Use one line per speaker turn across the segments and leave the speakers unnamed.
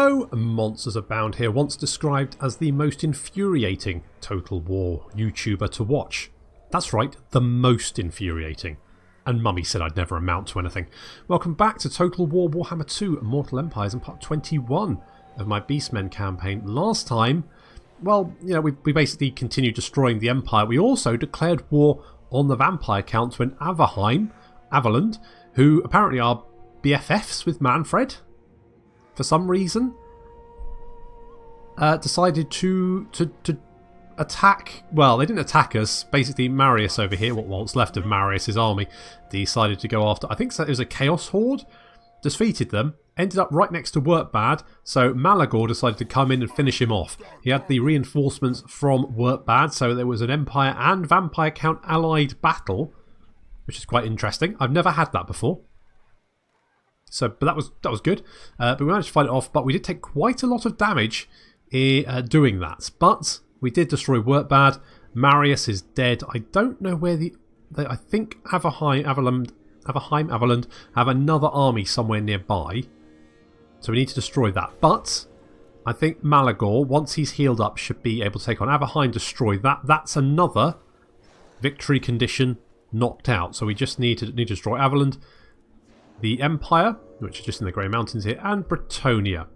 Hello, Monsters Abound here, once described as the most infuriating Total War YouTuber to watch. That's right, the most infuriating. And Mummy said I'd never amount to anything. Welcome back to Total War Warhammer 2 Mortal Empires and part 21 of my Beastmen campaign. Last time, well, you know, we basically continued destroying the Empire. We also declared war on the vampire counts when Averland, who apparently are BFFs with Manfred, for some reason, decided to attack. Well, they didn't attack us. Basically, Marius over here, what's left of Marius's army, decided to go after. I think it was a Chaos Horde. Defeated them. Ended up right next to Workbad. So Malagor decided to come in and finish him off. He had the reinforcements from Workbad, so there was an Empire and Vampire Count allied battle, which is quite interesting. I've never had that before. So, but that was good. But we managed to fight it off. But we did take quite a lot of damage doing that. But we did destroy Workbad. Marius is dead. I don't know where I think Averland have another army somewhere nearby. So we need to destroy that. But I think Malagor, once he's healed up, should be able to take on Averheim, destroy that. That's another victory condition knocked out. So we just need to destroy Averland, the Empire, which is just in the Grey Mountains here, and Bretonnia.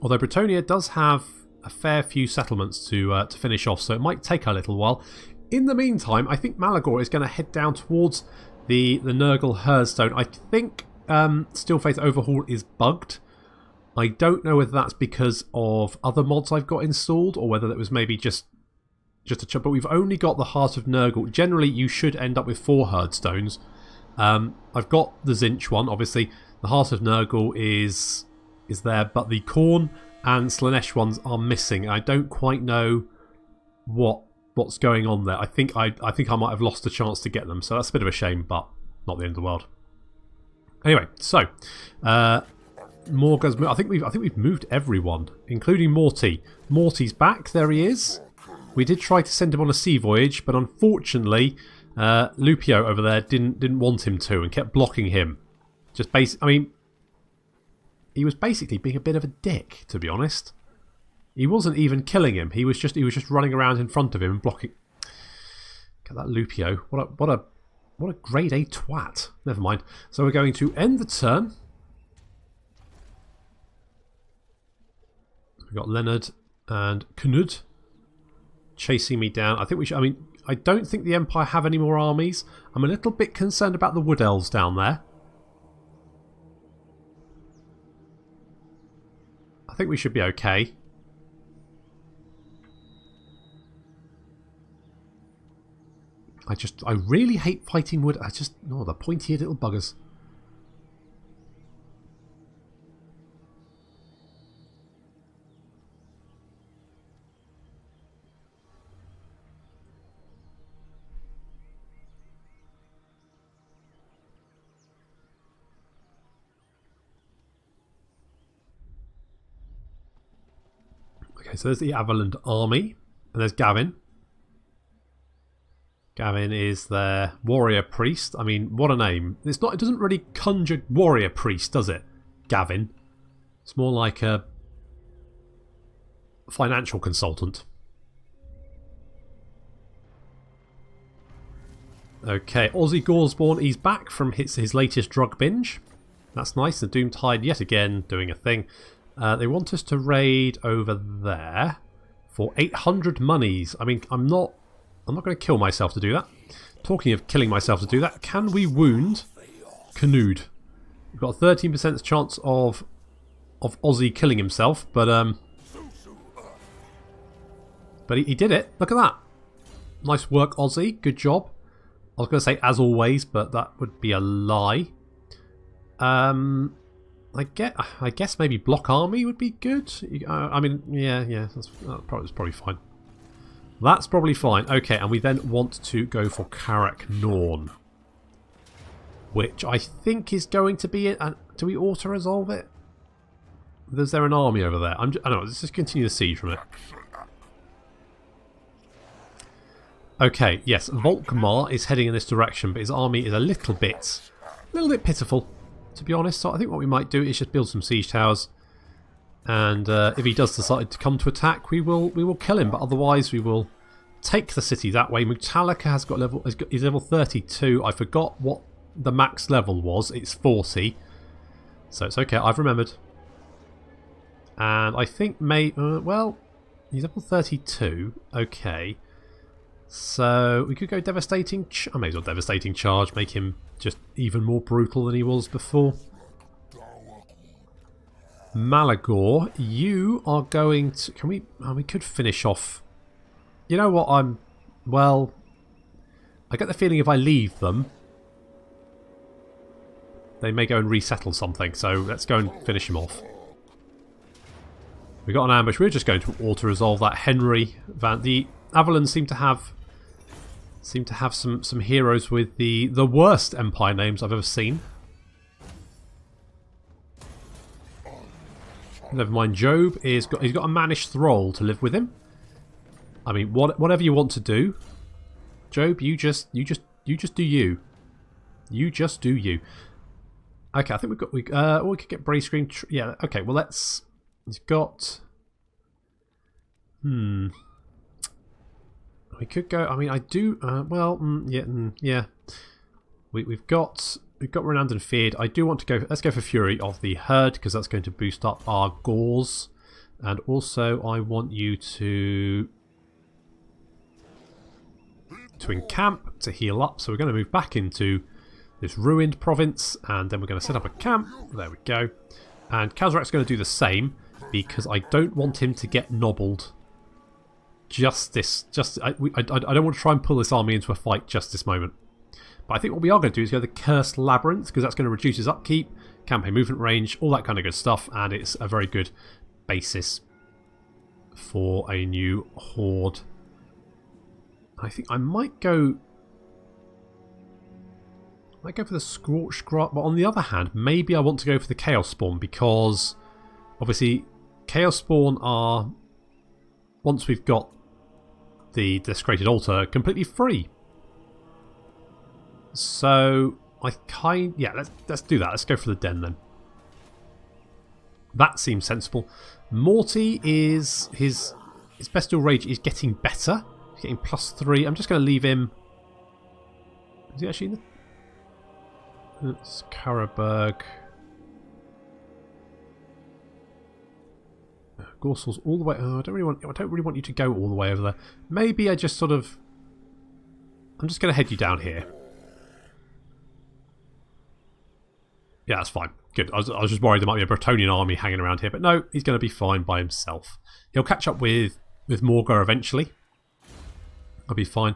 Although Bretonnia does have a fair few settlements to finish off, so it might take a little while. In the meantime, I think Malagor is going to head down towards the Nurgle Hearthstone. I think Stillfaith Overhaul is bugged. I don't know whether that's because of other mods I've got installed, or whether that was maybe just a chunk. But we've only got the Heart of Nurgle. Generally, you should end up with 4 Hearthstones. I've got the Zinch one, obviously. The Heart of Nurgle is there, but the Khorne and Slaanesh ones are missing. I don't quite know what's going on there. I think I might have lost a chance to get them, so that's a bit of a shame, but not the end of the world. Anyway, so Morghur's moved. I think we've moved everyone, including Morty. Morty's back. There he is. We did try to send him on a sea voyage, but unfortunately, Lupio over there didn't want him to and kept blocking him. I mean, he was basically being a bit of a dick, to be honest. He wasn't even killing him. He was just running around in front of him and blocking. Get that Lupio. What a grade A twat. Never mind. So we're going to end the turn. We've got Leonard and Knud chasing me down. I think we should. I mean, I don't think the Empire have any more armies. I'm a little bit concerned about the Wood Elves down there. I think we should be okay. I really hate fighting wood. The pointy little buggers. Okay, so there's the Averland army, and there's Gavin. Gavin is their warrior priest. I mean, what a name. It doesn't really conjure warrior priest, does it? Gavin. It's more like a financial consultant. Okay, Ozzy Goresborn, he's back from his latest drug binge. That's nice. The Doomtide yet again doing a thing. They want us to raid over there for 800 monies. I mean, I'm not going to kill myself to do that. Talking of killing myself to do that, can we wound Knud? We've got a 13% chance of Ozzy killing himself, but he did it. Look at that. Nice work, Ozzy. Good job. I was going to say as always, but that would be a lie. I guess maybe block army would be good. I mean, yeah, that's probably fine. That's probably fine. Okay, and we then want to go for Karak Norn, which I think is going to be it. Do we auto-resolve it? Is there an army over there? I don't know. Let's just continue the siege from it. Okay, yes, Volkmar is heading in this direction, but his army is a little bit pitiful, to be honest. So I think what we might do is just build some siege towers And if he does decide to come to attack, we will kill him. But otherwise, we will take the city that way. Metallica has got he's level 32. I forgot what the max level was. It's 40, so it's okay. I've remembered. And I think well, he's level 32. Okay, so we could go devastating. I may as well devastating charge, make him just even more brutal than he was before. Malagor, you are going to... Can we... we could finish off... You know what, well... I get the feeling if I leave them, they may go and resettle something, so let's go and finish him off. We got an ambush. We're just going to auto-resolve that. Henry Van... The Avalons seem to have some heroes with the worst Empire names I've ever seen. Never mind. Job he's got a mannish thrall to live with him. I mean, whatever you want to do, Job, you just do you. You just do you. Okay, I think we could get Brave Scream. Yeah. Okay. Well, he's got. We could go. I mean, I do. Yeah. We've got renowned and feared. I do want to go. Let's go for Fury of the Herd because that's going to boost up our gauze, and also I want you to encamp to heal up. So we're going to move back into this ruined province, and then we're going to set up a camp. There we go. And Kazarak's going to do the same because I don't want him to get nobbled. I don't want to try and pull this army into a fight just this moment. But I think what we are going to do is go the Cursed Labyrinth, because that's going to reduce his upkeep, campaign movement range, all that kind of good stuff, and it's a very good basis for a new horde. I think I might go for the Scorched Grot, but on the other hand, maybe I want to go for the Chaos Spawn, because obviously Chaos Spawn are, once we've got the Desecrated Altar, completely free. So let's do that. Let's go for the Den then. That seems sensible. Morty is his Bestial Rage is getting better. He's getting +3. I'm just going to leave him. Is he actually in the... It's Karaberg. Gorsal's all the way. Oh, I don't really want you to go all the way over there. Maybe I just sort of. I'm just going to head you down here. Yeah, that's fine. Good. I was just worried there might be a Bretonnian army hanging around here, but no, he's going to be fine by himself. He'll catch up with Morghur eventually. I'll be fine.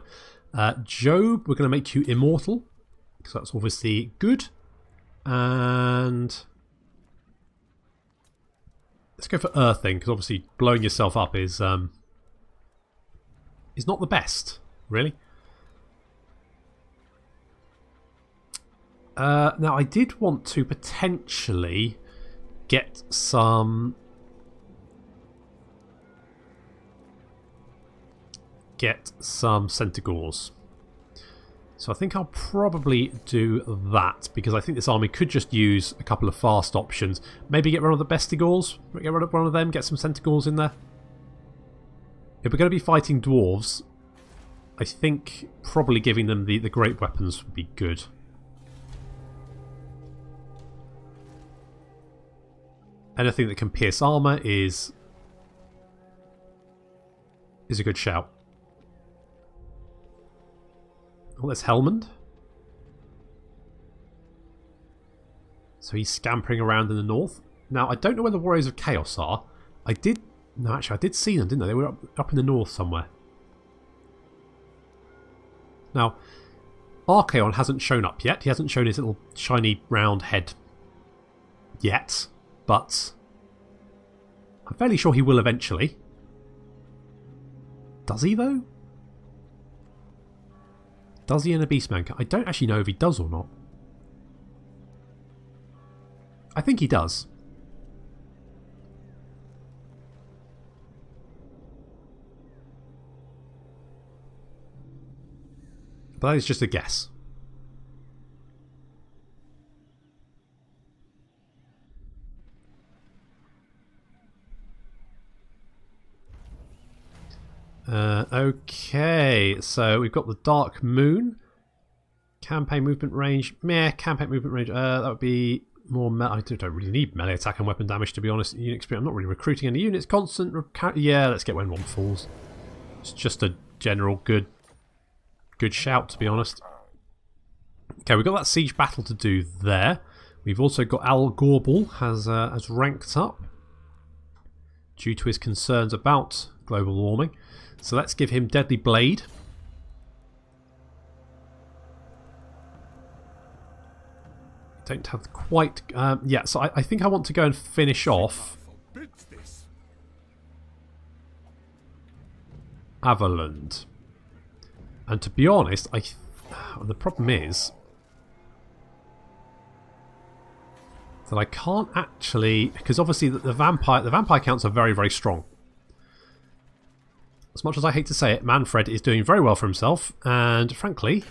Job, we're going to make you immortal, because that's obviously good. And let's go for Earthing, because obviously blowing yourself up is not the best, really. Now, I did want to potentially get some Centaurs. So I think I'll probably do that, because I think this army could just use a couple of fast options. Maybe get rid of the Bestigors, get rid of one of them, get some Centaurs in there. If we're going to be fighting dwarves, I think probably giving them the great weapons would be good. Anything that can pierce armour is a good shout. Oh, there's Helmond. So he's scampering around in the north. Now, I don't know where the Warriors of Chaos are. No, actually, I did see them, didn't I? They were up in the north somewhere. Now, Archaon hasn't shown up yet. He hasn't shown his little shiny round head yet. But I'm fairly sure he will eventually. Does he, though? Does he in a Beastman? I don't actually know if he does or not. I think he does. But that is just a guess. Okay, so we've got the Dark Moon. Campaign movement range. Meh, campaign movement range. That would be more I don't really need melee attack and weapon damage, to be honest. Unit experience. I'm not really recruiting any units. Constant. Yeah, let's get when one falls. It's just a general good shout, to be honest. Okay, we've got that siege battle to do there. We've also got Al Gorbal has ranked up due to his concerns about global warming. So let's give him Deadly Blade. Don't have quite... yeah, so I think I want to go and finish off Averland. And to be honest, the problem is that I can't actually... Because obviously the vampire counts are very, very strong. As much as I hate to say it, Manfred is doing very well for himself. And frankly...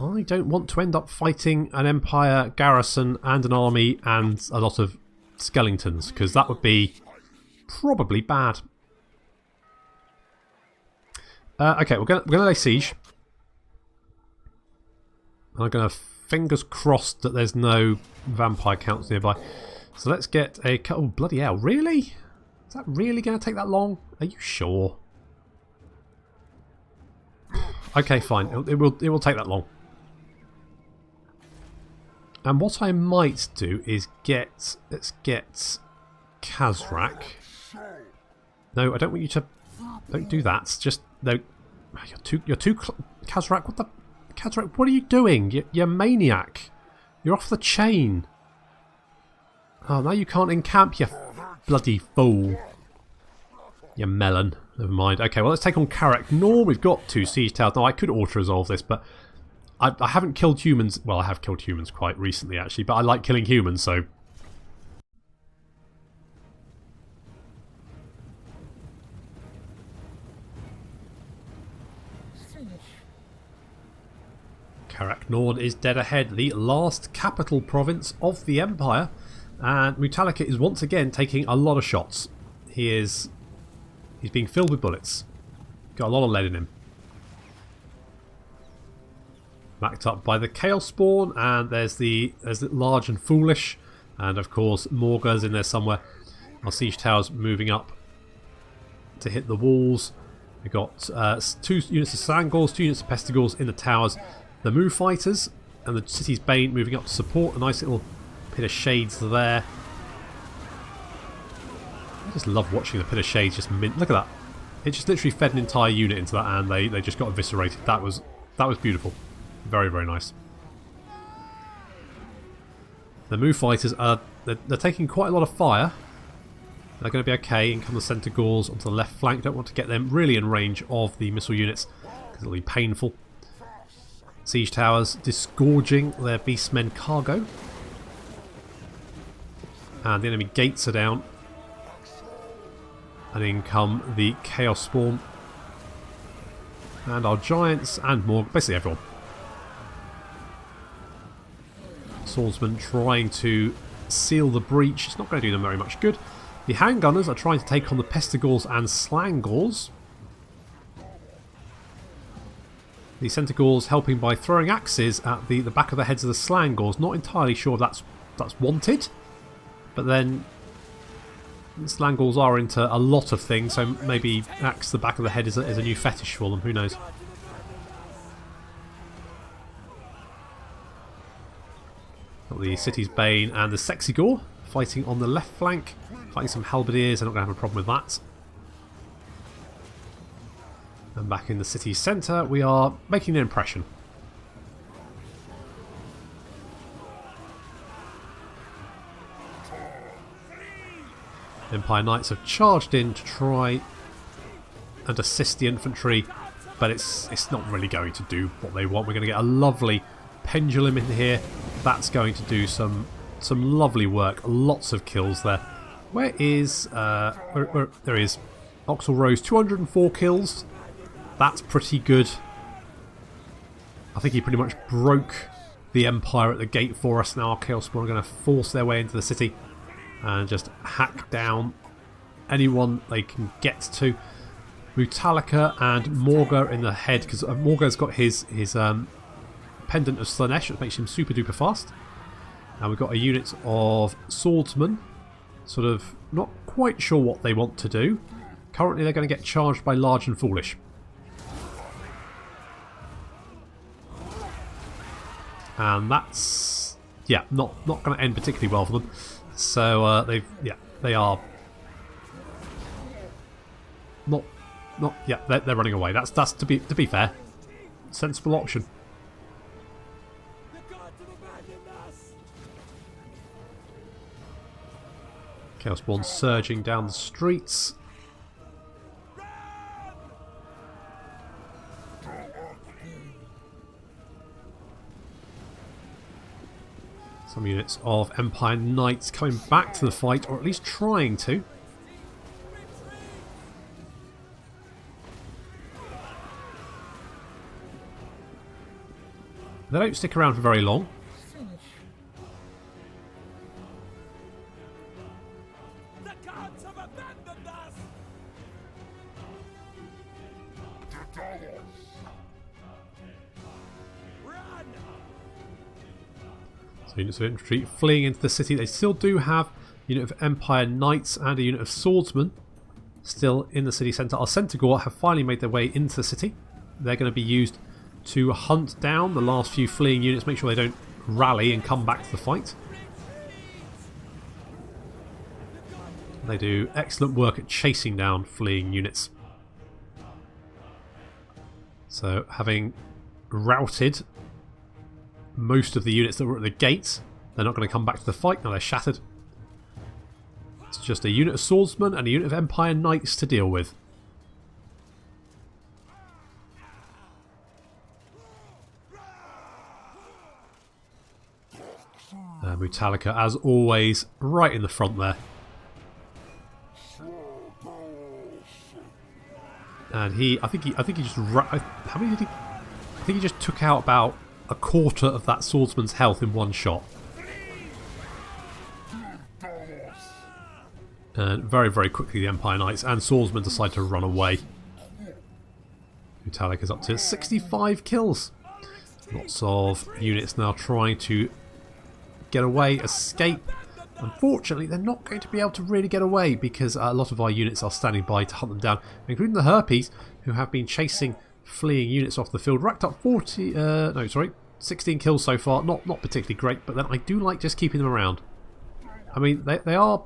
I don't want to end up fighting an Empire garrison and an army and a lot of skeletons, because that would be probably bad. Okay, we're gonna lay siege. I'm gonna fingers crossed that there's no vampire counts nearby. So let's get a... Oh, bloody hell, really? Is that really going to take that long? Are you sure? Okay, fine. It will take that long. And what I might do is let's get Karak. No, I don't want you to. Don't do that. Just no. You're too. Karak, what the? Karak, what are you doing? You're a maniac. You're off the chain. Oh, now you can't encamp. You bloody fool. You melon. Never mind. Okay, well let's take on Karak. No, we've got 2 siege towers. Now I could auto-resolve this, but. I haven't killed humans. Well, I have killed humans quite recently, actually, but I like killing humans, so... Karak Nord is dead ahead, the last capital province of the Empire, and Mutalika is once again taking a lot of shots. He's being filled with bullets. Got a lot of lead in him. Backed up by the Chaos Spawn, and there's the Large and Foolish, and of course Morghur's in there somewhere. Our siege towers moving up to hit the walls. We've got 2 units of Slangors, 2 units of Pestigors in the towers. The Moo Fighters and the City's Bane moving up to support. A nice little pit of shades there. I just love watching the pit of shades just mint. Look at that. It just literally fed an entire unit into that, and they just got eviscerated. That was beautiful. Very, very nice. The Moo Fighters are they're taking quite a lot of fire. They're going to be okay. In come the Centre Gauls onto the left flank. Don't want to get them really in range of the missile units because it'll be painful. Siege towers disgorging their Beastmen cargo. And the enemy gates are down. And in come the Chaos Spawn. And our giants and more, basically everyone. Swordsman trying to seal the breach. It's not going to do them very much good. The handgunners are trying to take on the Pestigors and Slangors. The Centigors helping by throwing axes at the back of the heads of the Slangors. Not entirely sure if that's wanted. But then the Slangors are into a lot of things, so maybe axe the back of the head is a new fetish for them. Who knows? Got the City's Bane and the Sexy Gore fighting on the left flank. Fighting some halberdiers, they're not going to have a problem with that. And back in the city's centre, we are making an impression. Empire Knights have charged in to try and assist the infantry, but it's not really going to do what they want. We're going to get a lovely pendulum in here. That's going to do some lovely work. Lots of kills there. Where is... there he is. Oxel Rose, 204 kills. That's pretty good. I think he pretty much broke the Empire at the gate for us. Now our Chaos Spawn are going to force their way into the city and just hack down anyone they can get to. Metallica and Morghur in the head, because Morghur's got his pendant of Slanesh, which makes him super duper fast. And we've got a unit of swordsmen, sort of not quite sure what they want to do. Currently they're going to get charged by Large and Foolish. And that's, yeah, not going to end particularly well for them. So they are they're running away. That's to be fair, sensible option. Chaosborn surging down the streets. Some units of Empire Knights coming back to the fight, or at least trying to. They don't stick around for very long. So units of infantry fleeing into the city. They still do have a unit of Empire Knights and a unit of swordsmen still in the city centre. Our Centaur have finally made their way into the city. They're going to be used to hunt down the last few fleeing units, make sure they don't rally and come back to the fight. They do excellent work at chasing down fleeing units. So having routed most of the units that were at the gates, they're not going to come back to the fight. Now they're shattered. It's just a unit of swordsmen and a unit of Empire Knights to deal with. Metallica, as always, right in the front there. And I think he just, how many did he? I think he just took out about a quarter of that swordsman's health in one shot. And very, very quickly the Empire Knights and swordsmen decide to run away. Metallica's up to 65 kills. Lots of units now trying to get away, escape. Unfortunately, they're not going to be able to really get away because a lot of our units are standing by to hunt them down, including the Harpies, who have been chasing fleeing units off the field. Racked up 16 kills so far. Not particularly great, but then I do like just keeping them around. I mean, they are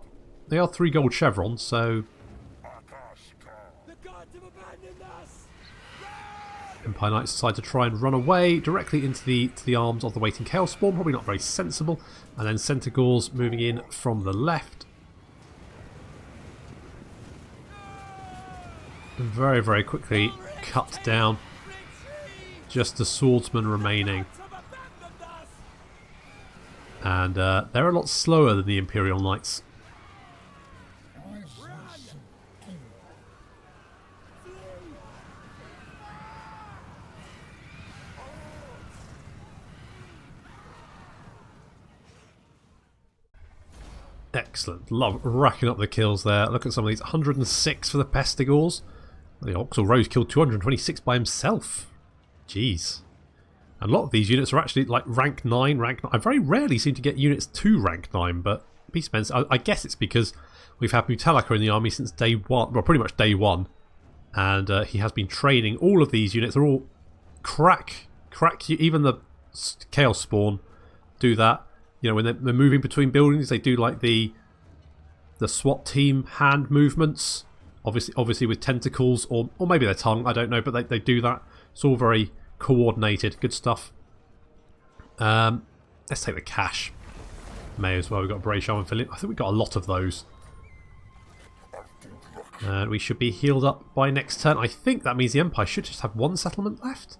3 gold chevrons, so Empire Knights decide to try and run away directly into the arms of the waiting Chaosborn. Probably not very sensible. And then Centaurs moving in from the left. And very, very quickly cut down. Just the swordsmen remaining. And they're a lot slower than the Imperial Knights. Excellent. Love racking up the kills there. Look at some of these. 106 for the Pestigors. The Oxel Rose killed 226 by himself. Jeez. And a lot of these units are actually like rank 9, rank 9. I very rarely seem to get units to rank 9, but Beastmen, I guess it's because we've had Metallica in the army since day 1. Well, pretty much day 1. And he has been training all of these units. They're all crack. Even the Chaosborn do that. You know, when they're moving between buildings, they do like the SWAT team hand movements. Obviously with tentacles or maybe their tongue, I don't know, but they do that. It's all very coordinated. Good stuff. Let's take the cash. May as well. We've got Bray Shaman Philip. I think we've got a lot of those. And we should be healed up by next turn. I think that means the Empire should just have 1 settlement left.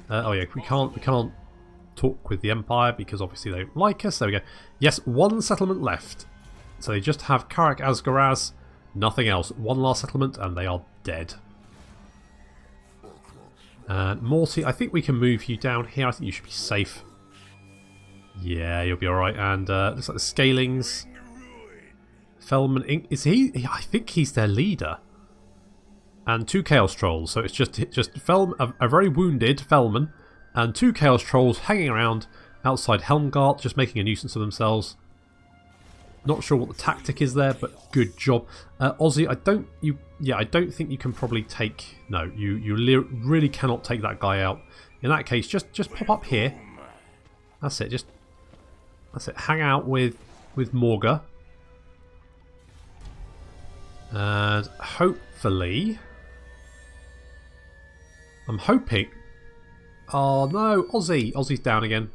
Oh yeah, we can't talk with the Empire because obviously they don't like us. There we go. Yes, 1 settlement left. So they just have Karak Asgaraz, nothing else. 1 last settlement and they are dead. And Morty, I think we can move you down here. I think you should be safe. Yeah, you'll be alright. And looks like the Scalings. Felman Inc. Is he? I think he's their leader. and 2 Chaos Trolls. So it's just a very wounded Felman and 2 Chaos Trolls hanging around outside Helmgart, just making a nuisance of themselves. Not sure what the tactic is there, but good job. Ozzy, I don't think you can probably take... No, you really cannot take that guy out. In that case, just pop up here. That's it, that's it. Hang out with Morghur. And hopefully... I'm hoping... Oh no, Ozzy! Ozzy's down again.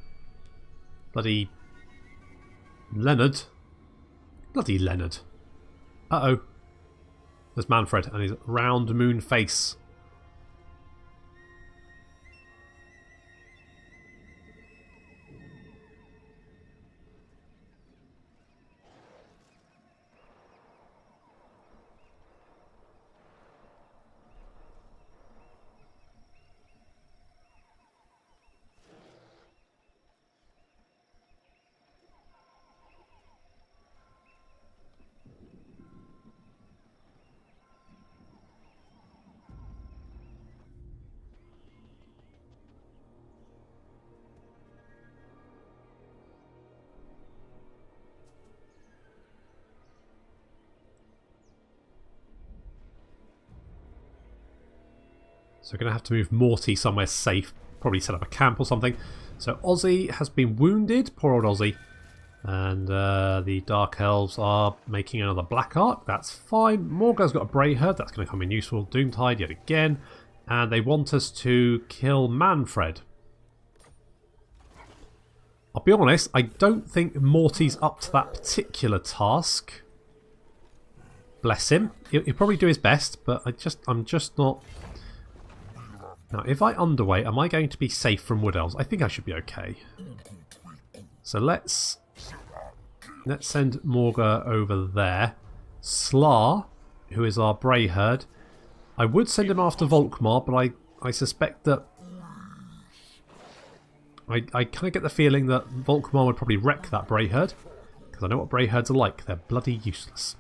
Bloody... Leonard. Bloody Leonard. Uh-oh. There's Manfred and his round moon face. So we're going to have to move Morty somewhere safe. Probably set up a camp or something. So Ozzy has been wounded. Poor old Ozzy. And the Dark Elves are making another Black Ark. That's fine. Morghur's got a Brayherd. That's going to come in useful. Doomtide yet again. And they want us to kill Manfred. I'll be honest, I don't think Morty's up to that particular task. Bless him. He'll probably do his best, but I'm just not... Now, if I underweight, am I going to be safe from Wood Elves? I think I should be okay. So let's send Morghur over there. Slar, who is our Brayherd, I would send him after Volkmar, but I suspect that... I kind of get the feeling that Volkmar would probably wreck that Brayherd, because I know what Brayherds are like. They're bloody useless.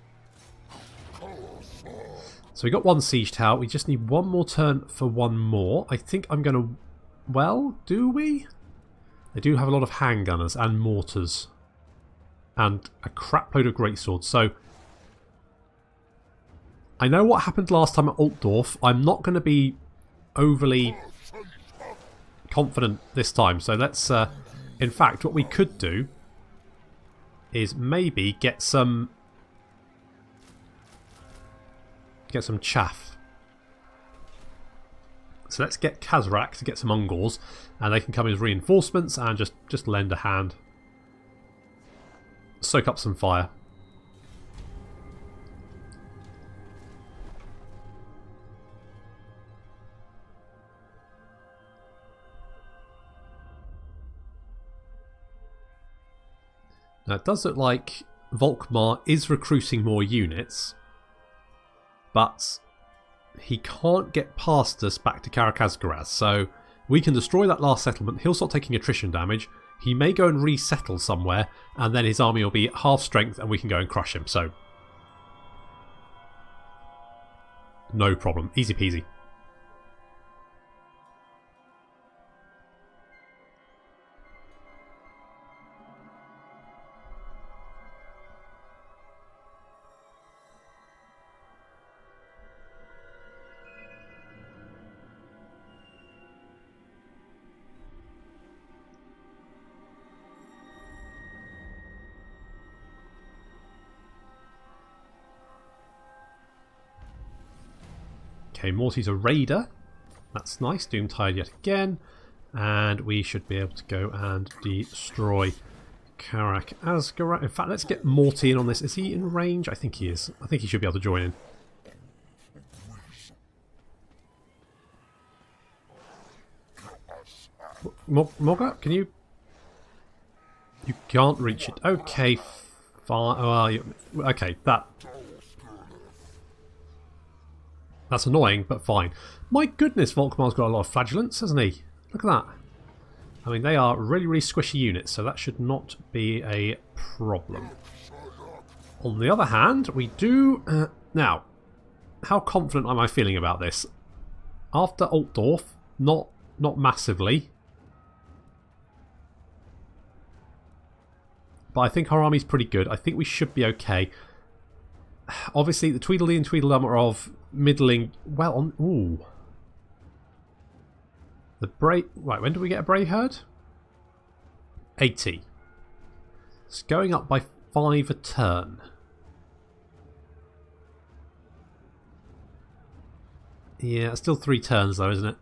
So we got 1 siege tower. We just need 1 more turn for 1 more. I think I'm going to... Well, do we? They do have a lot of handgunners and mortars. And a crap load of greatswords. So I know what happened last time at Altdorf. I'm not going to be overly confident this time. So let's... in fact, what we could do is maybe get some chaff. So let's get Karak to get some Ungors, and they can come as reinforcements and just lend a hand. Soak up some fire. Now it does look like Volkmar is recruiting more units, but he can't get past us back to Karak, so we can destroy that last settlement. He'll start taking attrition damage. He may go and resettle somewhere, and then his army will be at half strength and we can go and crush him. So no problem. Easy peasy. Okay, Morty's a raider. That's nice. Doomtide yet again. And we should be able to go and destroy Karak Asgarat. In fact, let's get Morty in on this. Is he in range? I think he is. I think he should be able to join in. Morghur, can you... You can't reach it. Okay, fine. Well, okay, that's annoying, but fine. My goodness, Volkmar's got a lot of flagellants, hasn't he? Look at that. I mean, they are really, really squishy units, so that should not be a problem. On the other hand, we do... now, how confident am I feeling about this? After Altdorf, not massively. But I think our army's pretty good. I think we should be okay. Obviously, the Tweedledee and Tweedledum are of middling... Well, on... Ooh. The Bray... Right, when do we get a Bray Herd? 80. It's going up by 5 a turn. Yeah, it's still 3 turns though, isn't it?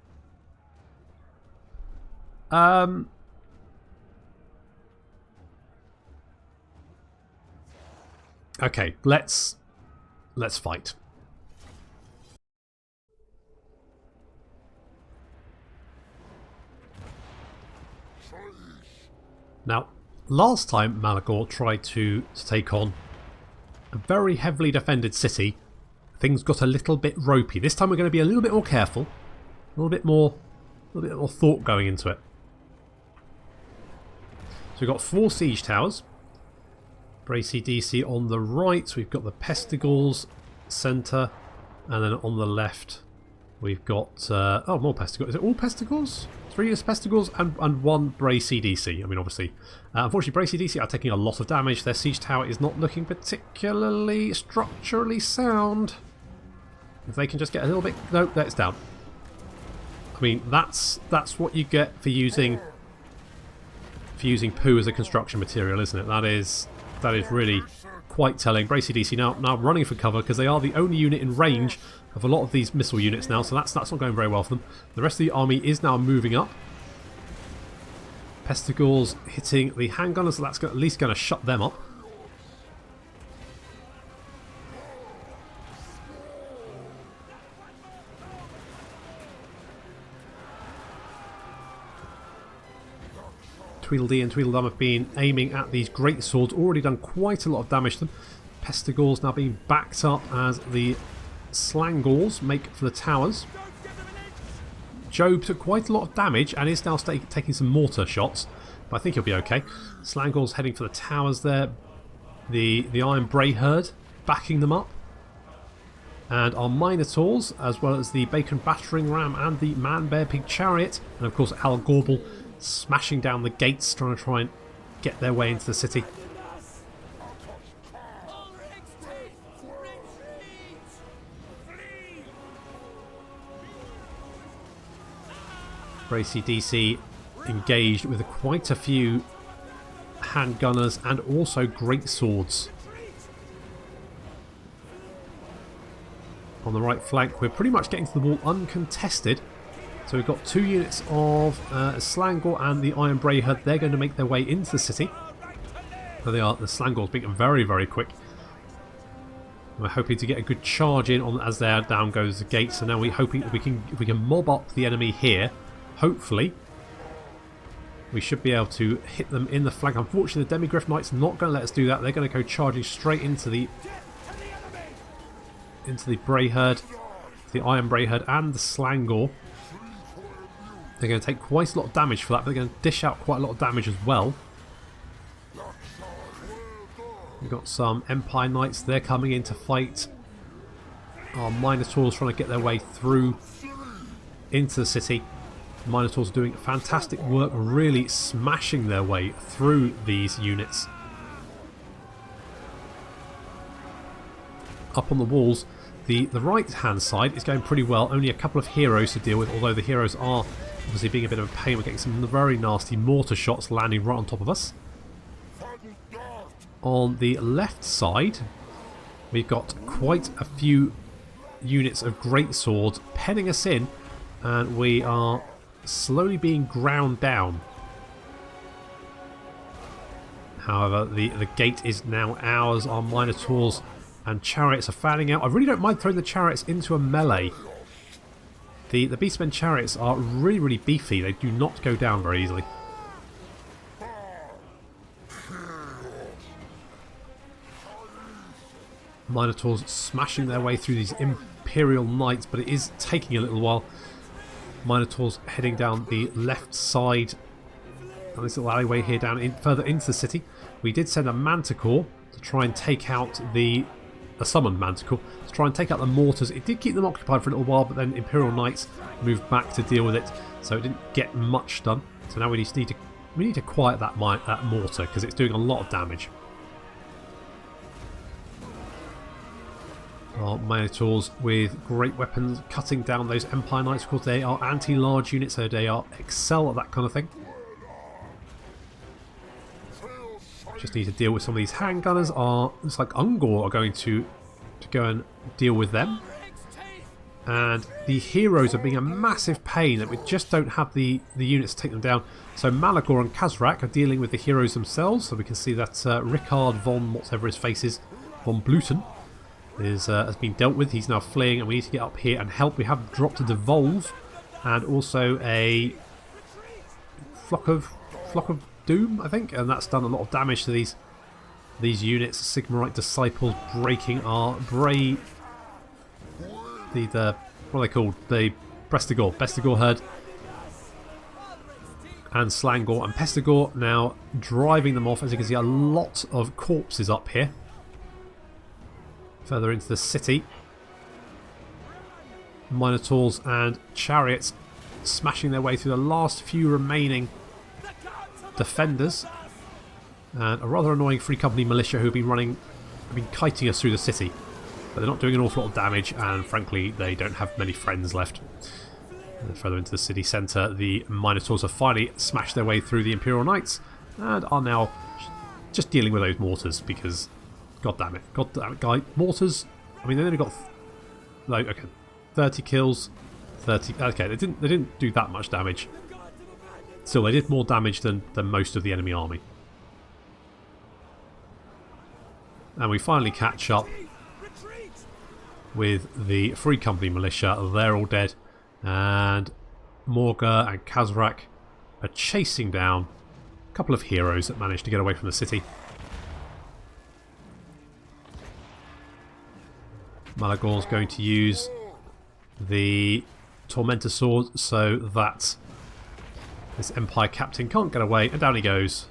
Okay, let's fight. Now, last time Malagor tried to take on a very heavily defended city, things got a little bit ropey. This time we're going to be a little bit more careful, a little bit more thought going into it. So we've got 4 siege towers. Bracy DC on the right, we've got the Pestigals centre, and then on the left we've got oh, more Pestigals. Is it all Pestigals? 3 is Pestigals and 1 Bracy DC. I mean, obviously, unfortunately, Bracy DC are taking a lot of damage. Their siege tower is not looking particularly structurally sound. If they can just get a little bit, no, that's down. I mean, that's what you get for using poo as a construction material, isn't it? That is really quite telling. Bracy DC now running for cover because they are the only unit in range of a lot of these missile units now, so that's not going very well for them. The rest of the army is now moving up. Pestigals hitting the handgunners, so that's at least going to shut them up. Tweedledee and Tweedledum have been aiming at these great swords, already done quite a lot of damage to them. Pestigals now being backed up as the Slangals make for the towers. Job took quite a lot of damage and is now taking some mortar shots, but I think he'll be okay. Slangals heading for the towers there. The Iron Bray Herd backing them up. And our Minotaurs, as well as the Bacon Battering Ram and the Man Bear Pig Chariot, and of course Al Gorbel smashing down the gates, trying to get their way into the city. Bracy DC engaged with quite a few handgunners and also great swords. On the right flank, we're pretty much getting to the wall uncontested. So we've got 2 units of Slangor and the Iron Bray Herd. They're going to make their way into the city. There they are, the Slangors being very, very quick. We're hoping to get a good charge in on as there down goes the gate. So now we're hoping that if we can mob up the enemy here, hopefully we should be able to hit them in the flank. Unfortunately, the Demigriff Knight's not going to let us do that. They're going to go charging straight into the Bray Herd, the Iron Bray Herd and the Slangor. They're going to take quite a lot of damage for that, but they're going to dish out quite a lot of damage as well. We've got some Empire Knights. They're coming in to fight our Minotaurs, trying to get their way through into the city. The Minotaurs are doing fantastic work, really smashing their way through these units. Up on the walls, the right hand side is going pretty well. Only a couple of heroes to deal with, although the heroes are obviously being a bit of a pain. We're getting some very nasty mortar shots landing right on top of us. On the left side, we've got quite a few units of great swords penning us in, and we are slowly being ground down. However, the gate is now ours. Our Minotaurs and chariots are fanning out. I really don't mind throwing the chariots into a melee. The Beastmen chariots are really, really beefy. They do not go down very easily. Minotaurs smashing their way through these Imperial Knights, but it is taking a little while. Minotaurs heading down the left side on this little alleyway here down further into the city. We did send a Manticore to try and take out the a summoned manticore, to try and take out the mortars. It did keep them occupied for a little while, but then Imperial Knights moved back to deal with it, so it didn't get much done. So now we need to quiet that mortar, because it's doing a lot of damage. Our Minotaurs with great weapons cutting down those Empire Knights. Of course, they are anti-large units, so they excel at that kind of thing. Just need to deal with some of these handgunners. Looks like Ungor are going to go and deal with them. And the heroes are being a massive pain that we just don't have the units to take them down. So Malagor and Karak are dealing with the heroes themselves. So we can see that Rickard von whatever his face is, von Bluten, has been dealt with. He's now fleeing, and we need to get up here and help. We have dropped a Devolve and also a Flock of Doom, I think, and that's done a lot of damage to these units. Sigmarite Disciples breaking our Bray. The what are they called? The Bestigor herd. And Slangor and Pestigor now driving them off. As you can see, a lot of corpses up here. Further into the city. Minotaurs and chariots smashing their way through the last few remaining defenders. And a rather annoying Free Company militia who have been kiting us through the city. But they're not doing an awful lot of damage, and frankly they don't have many friends left. And further into the city centre, the Minotaurs have finally smashed their way through the Imperial Knights and are now just dealing with those mortars because god damn it, guy, mortars. I mean, they only got like, okay, 30 kills, 30. Okay, they didn't do that much damage. Still, they did more damage than most of the enemy army. And we finally catch up with the Free Company militia. They're all dead, and Morghur and Karak are chasing down a couple of heroes that managed to get away from the city. Malagor's going to use the Tormentor Sword so that this Empire Captain can't get away, and down he goes.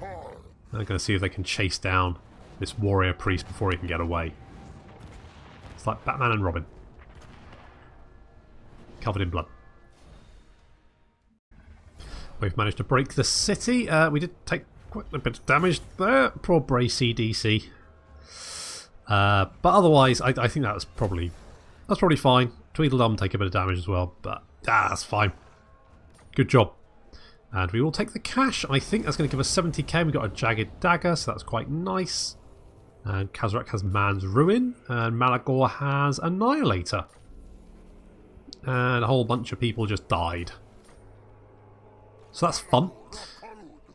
They're going to see if they can chase down this Warrior Priest before he can get away. It's like Batman and Robin. Covered in blood. We've managed to break the city. We did take quite a bit of damage there. Poor Bray CDC. But otherwise, I think that's probably fine. Tweedledum take a bit of damage as well, but that's fine. Good job. And we will take the cash. I think that's going to give us 70k. We got a Jagged Dagger, so that's quite nice. And Karak has Man's Ruin, and Malagor has Annihilator. And a whole bunch of people just died. So that's fun.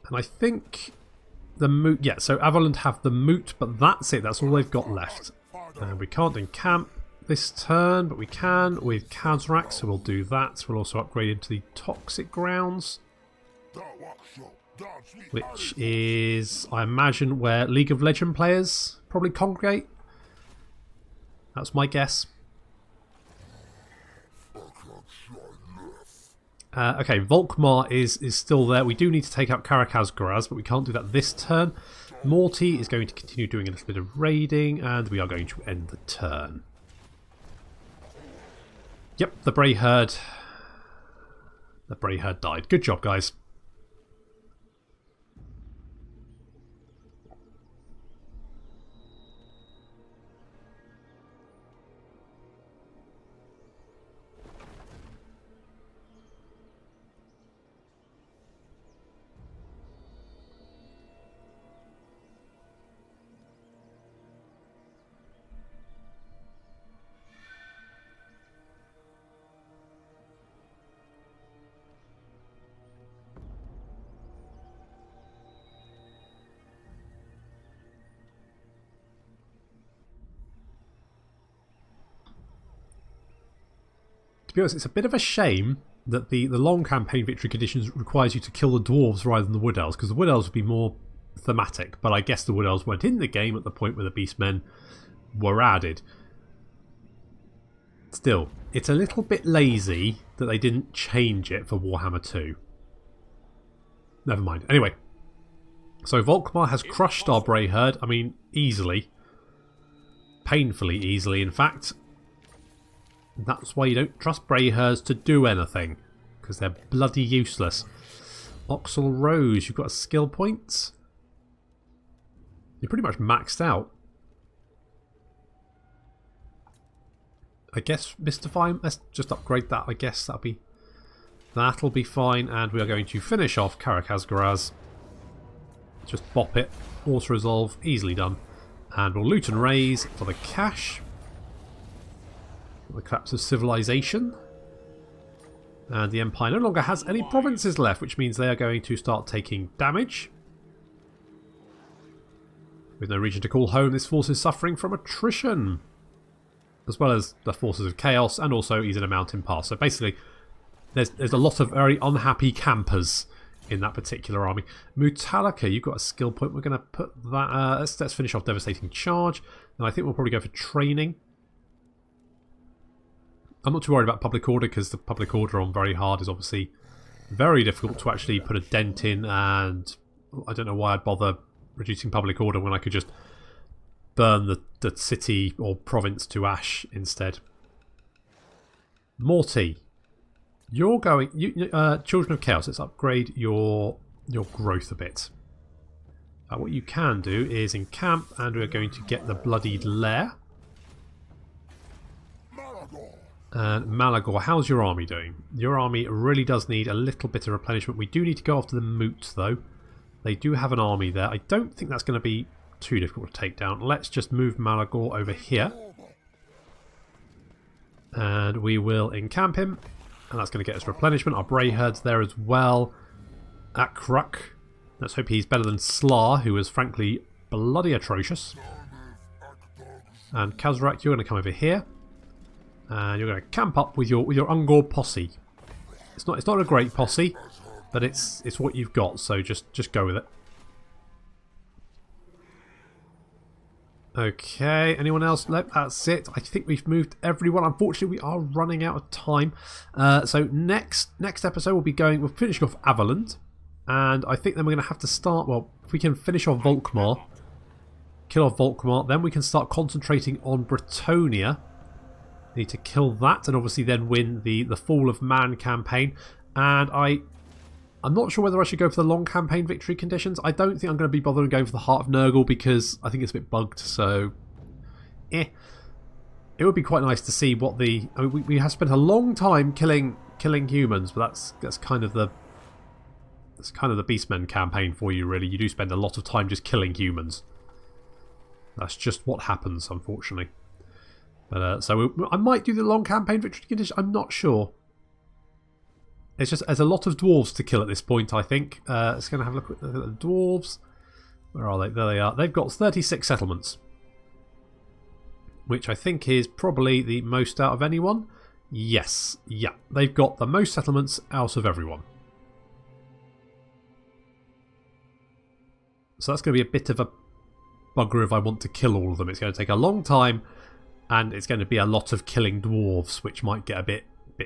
And I think the Moot, yeah, so Averland have the Moot, but that's it, that's all they've got left. And we can't encamp this turn, but we can with Karak, so we'll do that. We'll also upgrade into the Toxic Grounds, which is, I imagine, where League of Legends players probably congregate. That's my guess. Okay, Volkmar is still there. We do need to take out Karakazgoraz, but we can't do that this turn. Morty is going to continue doing a little bit of raiding, and we are going to end the turn. Yep, the Bray Herd. The Bray Herd died. Good job, guys. To be honest, it's a bit of a shame that the long campaign victory conditions requires you to kill the dwarves rather than the wood elves, because the wood elves would be more thematic, but I guess the wood elves weren't in the game at the point where the beastmen were added. Still, it's a little bit lazy that they didn't change it for Warhammer 2. Never mind. Anyway, so Volkmar has crushed our Bray Herd, I mean, easily. Painfully easily, in fact. That's why you don't trust Brayhers to do anything, because they're bloody useless. Oxel Rose, you've got a skill point. You're pretty much maxed out. I guess Mystify, let's just upgrade that. I guess that'll be fine, and we are going to finish off Karak Asgaraz. Just bop it, auto resolve, easily done. And we'll loot and raise for the cash. The collapse of civilization. And the Empire no longer has any provinces left, which means they are going to start taking damage. With no region to call home, this force is suffering from attrition. As well as the forces of chaos, and also he's in a mountain pass. So basically, there's a lot of very unhappy campers in that particular army. Mutalika, you've got a skill point. We're going to put that... let's finish off Devastating Charge. And I think we'll probably go for Training. I'm not too worried about Public Order, because the Public Order on very hard is obviously very difficult to actually put a dent in, and I don't know why I'd bother reducing Public Order when I could just burn the city or province to ash instead. Morty, you're going... Children of Chaos, let's upgrade your growth a bit. What you can do is encamp, and we're going to get the Bloodied Lair. And Malagor, how's your army doing? Your army really does need a little bit of replenishment. We do need to go after the Moots, though. They do have an army there. I don't think that's going to be too difficult to take down. Let's just move Malagor over here. And we will encamp him. And that's going to get us replenishment. Our Brayherd's there as well. Karak. Let's hope he's better than Slar, who is frankly bloody atrocious. And Karak, you're going to come over here. And you're going to camp up with your Ungor posse. It's not a great posse, but it's what you've got, so just go with it. Okay, anyone else? No, that's it. I think we've moved everyone. Unfortunately, we are running out of time. So next episode we're finishing off Averland, and I think then we're going to have to start. Well, if we can finish off Volkmar, kill off Volkmar, then we can start concentrating on Bretonnia. Need to kill that, and obviously then win the Fall of Man campaign. And I'm not sure whether I should go for the long campaign victory conditions. I don't think I'm going to be bothering going for the Heart of Nurgle, because I think it's a bit bugged, so... It would be quite nice to see what the... I mean, we have spent a long time killing humans, but that's kind of the... That's kind of the Beastmen campaign for you, really. You do spend a lot of time just killing humans. That's just what happens, unfortunately. But, so I might do the long campaign victory condition. I'm not sure. It's just there's a lot of dwarves to kill at this point, I think. It's going to have a look at the dwarves. Where are they? There they are. They've got 36 settlements, which I think is probably the most out of anyone. Yes, yeah, they've got the most settlements out of everyone. So that's going to be a bit of a bugger if I want to kill all of them. It's going to take a long time. And it's going to be a lot of killing dwarves, which might get a bit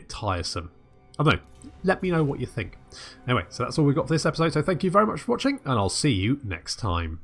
tiresome. I don't know. Let me know what you think. Anyway, so that's all we've got for this episode. So thank you very much for watching, and I'll see you next time.